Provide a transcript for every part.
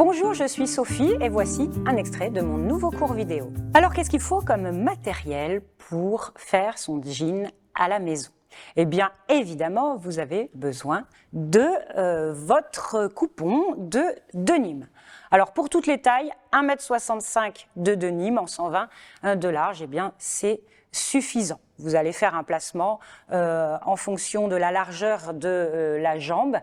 Bonjour, je suis Sophie et voici un extrait de mon nouveau cours vidéo. Alors qu'est-ce qu'il faut comme matériel pour faire son jean à la maison? Eh bien évidemment vous avez besoin de votre coupon de denim. Alors pour toutes les tailles, 1,65 m de denim en 120 de large, eh bien c'est suffisant. Vous allez faire un placement en fonction de la largeur de la jambe.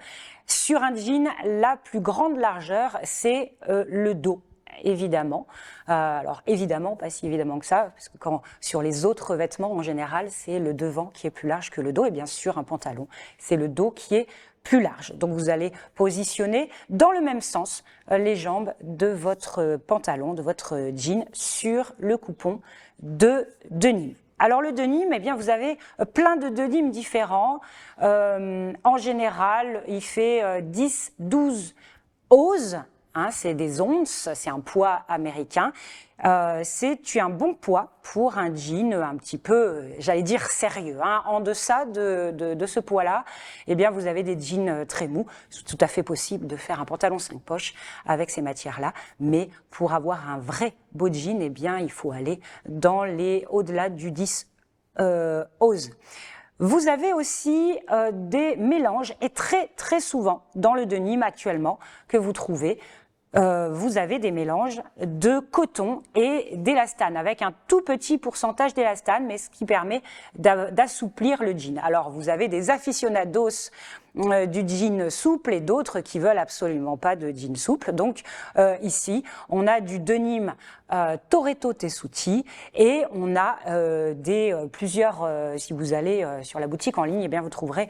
Sur un jean, la plus grande largeur, c'est le dos, évidemment. Alors évidemment, pas si évidemment que ça, parce que sur les autres vêtements, en général, c'est le devant qui est plus large que le dos. Et bien sûr, un pantalon, c'est le dos qui est plus large. Donc vous allez positionner dans le même sens les jambes de votre pantalon, de votre jean sur le coupon de denim. Alors le denim, eh bien vous avez plein de denim différents. En général, il fait 10-12 oses. Hein, c'est des onces, c'est un poids américain. C'est un bon poids pour un jean un petit peu, j'allais dire sérieux. Hein. En deçà de ce poids-là, eh bien vous avez des jeans très mous. C'est tout à fait possible de faire un pantalon 5 poches avec ces matières-là, mais pour avoir un vrai beau jean, eh bien il faut aller dans au-delà du 10 oses. Vous avez aussi des mélanges, et très souvent dans le denim actuellement que vous trouvez, vous avez des mélanges de coton et d'élastane, avec un tout petit pourcentage d'élastane, mais ce qui permet d'assouplir le jean. Alors vous avez des aficionados du jean souple et d'autres qui veulent absolument pas de jean souple. Donc ici, on a du denim Toretto Tessuti et on a plusieurs, si vous allez sur la boutique en ligne, eh bien vous trouverez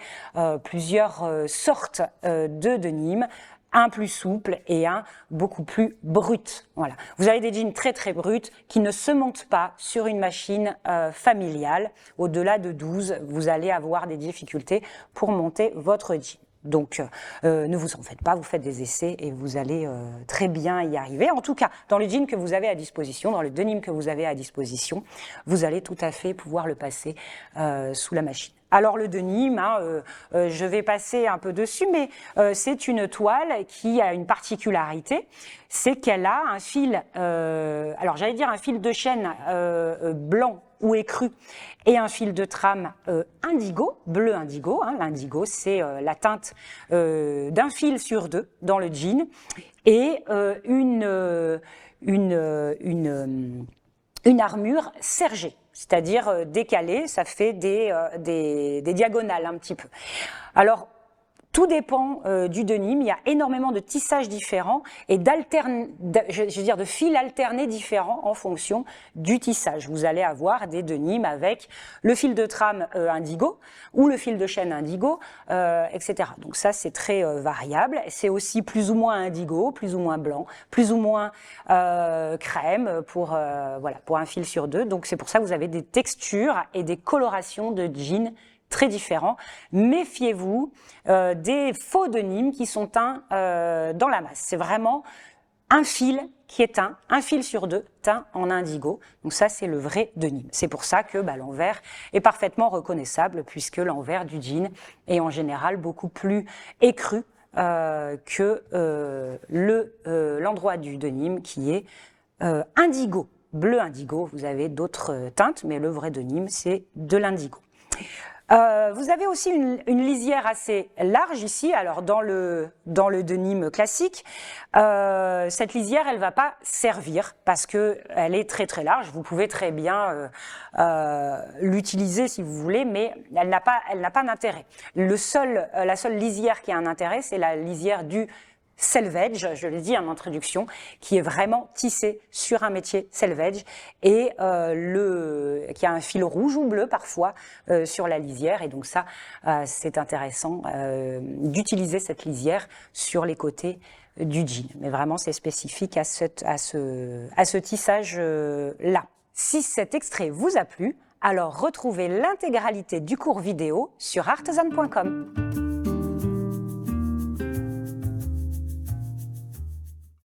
plusieurs sortes de denim. Un plus souple et un beaucoup plus brut. Voilà. Vous avez des jeans très bruts qui ne se montent pas sur une machine familiale. Au-delà de 12, vous allez avoir des difficultés pour monter votre jean. Donc, ne vous en faites pas, vous faites des essais et vous allez très bien y arriver. En tout cas, dans le jean que vous avez à disposition, dans le denim que vous avez à disposition, vous allez tout à fait pouvoir le passer sous la machine. Alors le denim, hein, je vais passer un peu dessus, mais c'est une toile qui a une particularité, c'est qu'elle a un fil, alors j'allais dire un fil de chaîne blanc ou écru et un fil de trame indigo, bleu indigo. Hein, l'indigo, c'est la teinte d'un fil sur deux dans le jean et une armure sergée. C'est-à-dire décalé, ça fait des diagonales un petit peu. Alors, tout dépend du denim, il y a énormément de tissages différents et de fils alternés différents en fonction du tissage. Vous allez avoir des denims avec le fil de trame indigo ou le fil de chaîne indigo, etc. Donc ça, c'est très variable. C'est aussi plus ou moins indigo, plus ou moins blanc, plus ou moins crème pour un fil sur deux. Donc c'est pour ça que vous avez des textures et des colorations de jeans très différents. Méfiez-vous des faux denim qui sont teints dans la masse. C'est vraiment un fil qui est teint, un fil sur deux teint en indigo. Donc ça, c'est le vrai denim. C'est pour ça que l'envers est parfaitement reconnaissable puisque l'envers du jean est en général beaucoup plus écru que l'endroit du denim qui est indigo, bleu indigo. Vous avez d'autres teintes, mais le vrai denim, c'est de l'indigo. Vous avez aussi une lisière assez large ici, alors dans le denim classique, cette lisière elle va pas servir parce que elle est très large, vous pouvez très bien l'utiliser si vous voulez, mais elle n'a pas d'intérêt. La seule lisière qui a un intérêt, c'est la lisière du selvage, je l'ai dit en introduction, qui est vraiment tissé sur un métier selvage et qui a un fil rouge ou bleu parfois sur la lisière. Et donc ça, c'est intéressant d'utiliser cette lisière sur les côtés du jean. Mais vraiment, c'est spécifique à ce tissage-là. Si cet extrait vous a plu, alors retrouvez l'intégralité du cours vidéo sur artezan.com.